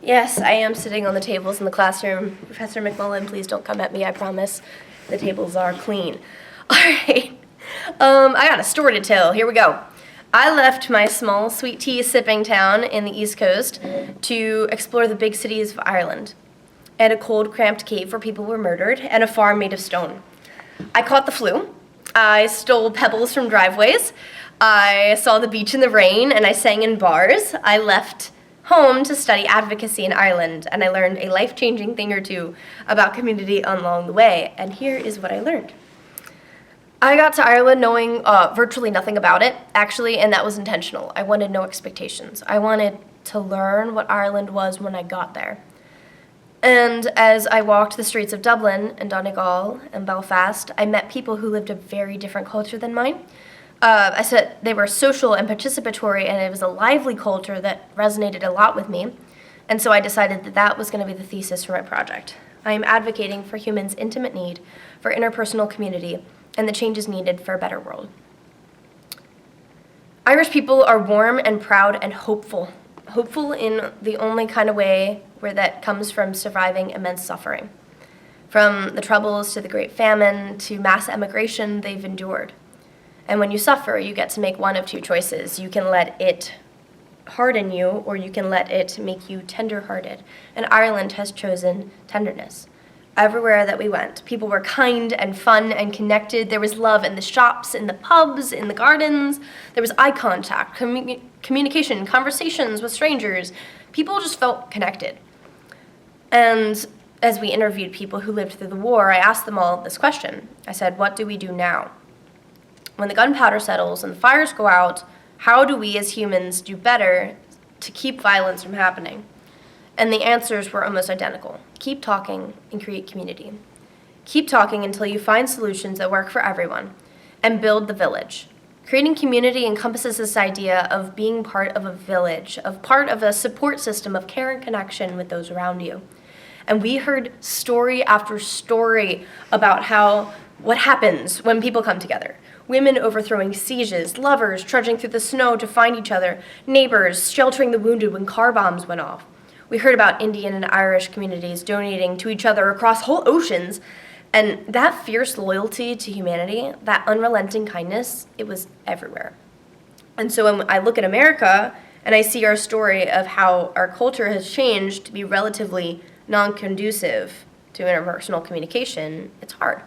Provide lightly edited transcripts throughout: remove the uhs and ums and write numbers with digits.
Yes, I am sitting on the tables in the classroom. Professor McMullen, please don't come at me, I promise. The tables are clean. All right. I got a story to tell. Here we go. I left my small sweet tea sipping town in the East Coast to explore the big cities of Ireland, and a cold, cramped cave where people were murdered, and a farm made of stone. I caught the flu. I stole pebbles from driveways. I saw the beach in the rain, and I sang in bars. I left home to study advocacy in Ireland, and I learned a life-changing thing or two about community along the way, and here is what I learned. I got to Ireland knowing virtually nothing about it, actually, and that was intentional. I wanted no expectations. I wanted to learn what Ireland was when I got there. And as I walked the streets of Dublin and Donegal and Belfast, I met people who lived a very different culture than mine. I said they were social and participatory, and it was a lively culture that resonated a lot with me. And so I decided that that was going to be the thesis for my project. I am advocating for humans' intimate need for interpersonal community and the changes needed for a better world. Irish people are warm and proud and hopeful. Hopeful in the only kind of way where that comes from surviving immense suffering. From the Troubles to the Great Famine to mass emigration they've endured. And when you suffer, you get to make one of two choices. You can let it harden you, or you can let it make you tender-hearted. And Ireland has chosen tenderness. Everywhere that we went, people were kind and fun and connected. There was love in the shops, in the pubs, in the gardens. There was eye contact, communication, conversations with strangers. People just felt connected. And as we interviewed people who lived through the war, I asked them all this question. I said, what do we do now? When the gunpowder settles and the fires go out, how do we as humans do better to keep violence from happening? And the answers were almost identical. Keep talking and create community. Keep talking until you find solutions that work for everyone, and build the village. Creating community encompasses this idea of being part of a village, of part of a support system of care and connection with those around you. And we heard story after story about what happens when people come together. Women overthrowing sieges, lovers trudging through the snow to find each other, neighbors sheltering the wounded when car bombs went off. We heard about Indian and Irish communities donating to each other across whole oceans, and that fierce loyalty to humanity, that unrelenting kindness, it was everywhere. And so when I look at America and I see our story of how our culture has changed to be relatively non-conducive to interpersonal communication, it's hard.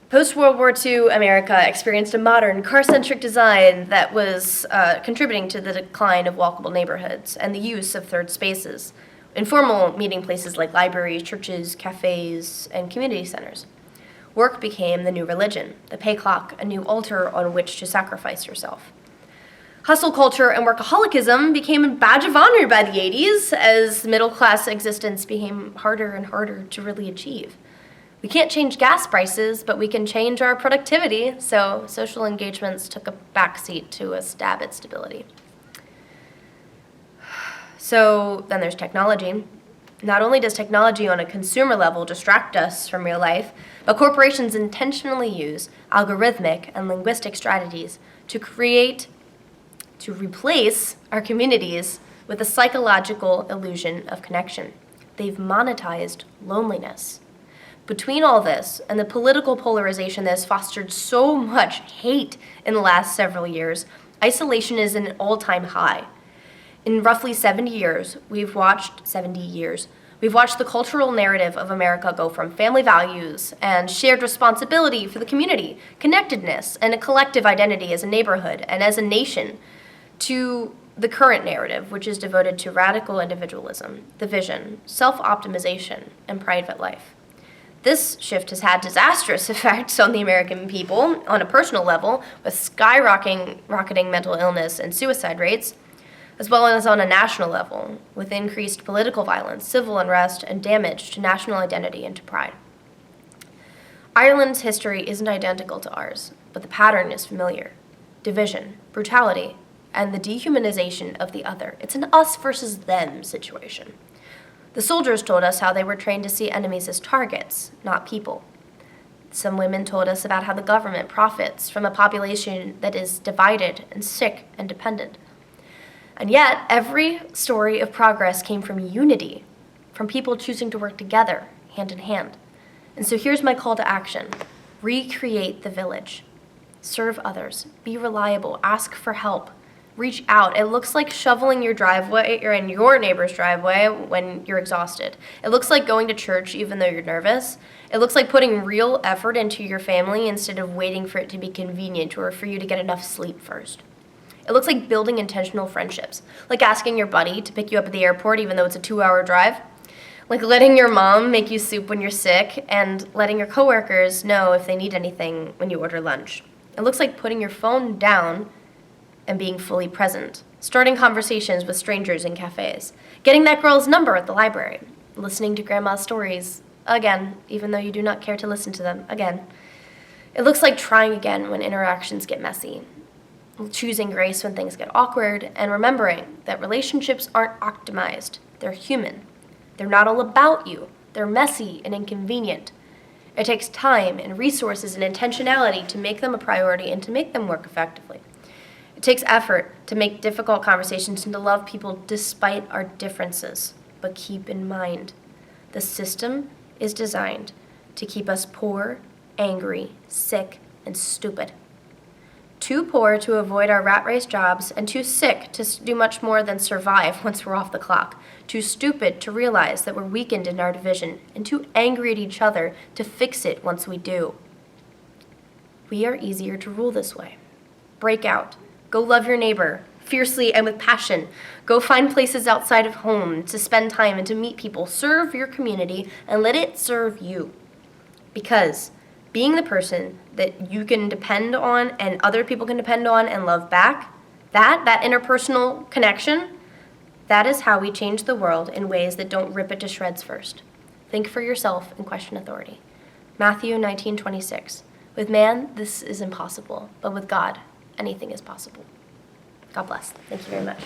Post-World War II, America experienced a modern, car-centric design that was contributing to the decline of walkable neighborhoods and the use of third spaces, informal meeting places like libraries, churches, cafes, and community centers. Work became the new religion, the pay clock, a new altar on which to sacrifice yourself. Hustle culture and workaholicism became a badge of honor by the 80s as middle-class existence became harder and harder to really achieve. We can't change gas prices, but we can change our productivity, so social engagements took a backseat to a stab at stability. So then there's technology. Not only does technology on a consumer level distract us from real life, but corporations intentionally use algorithmic and linguistic strategies to replace our communities with a psychological illusion of connection. They've monetized loneliness. Between all this and the political polarization that has fostered so much hate in the last several years, isolation is an all-time high. In roughly 70 years, we've watched the cultural narrative of America go from family values and shared responsibility for the community, connectedness, and a collective identity as a neighborhood and as a nation, to the current narrative, which is devoted to radical individualism, division, self-optimization, and private life. This shift has had disastrous effects on the American people on a personal level, with skyrocketing mental illness and suicide rates, as well as on a national level, with increased political violence, civil unrest, and damage to national identity and to pride. Ireland's history isn't identical to ours, but the pattern is familiar. Division, brutality, and the dehumanization of the other. It's an us versus them situation. The soldiers told us how they were trained to see enemies as targets, not people. Some women told us about how the government profits from a population that is divided and sick and dependent. And yet, every story of progress came from unity, from people choosing to work together, hand in hand. And so here's my call to action. Recreate the village. Serve others. Be reliable. Ask for help. Reach out. It looks like shoveling your driveway or in your neighbor's driveway when you're exhausted. It looks like going to church even though you're nervous. It looks like putting real effort into your family instead of waiting for it to be convenient or for you to get enough sleep first. It looks like building intentional friendships, like asking your buddy to pick you up at the airport even though it's a 2-hour drive, like letting your mom make you soup when you're sick, and letting your coworkers know if they need anything when you order lunch. It looks like putting your phone down and being fully present, starting conversations with strangers in cafes, getting that girl's number at the library, listening to grandma's stories again, even though you do not care to listen to them again. It looks like trying again when interactions get messy, choosing grace when things get awkward, and remembering that relationships aren't optimized, they're human. They're not all about you. They're messy and inconvenient. It takes time and resources and intentionality to make them a priority and to make them work effectively. It takes effort to make difficult conversations and to love people despite our differences. But keep in mind, the system is designed to keep us poor, angry, sick, and stupid. Too poor to avoid our rat race jobs, and too sick to do much more than survive once we're off the clock. Too stupid to realize that we're weakened in our division, and too angry at each other to fix it once we do. We are easier to rule this way. Break out. Go love your neighbor, fiercely and with passion. Go find places outside of home to spend time and to meet people. Serve your community and let it serve you. Because being the person that you can depend on and other people can depend on and love back, that interpersonal connection, that is how we change the world in ways that don't rip it to shreds first. Think for yourself and question authority. Matthew 19:26. With man, this is impossible, but with God, anything is possible. God bless. Thank you very much.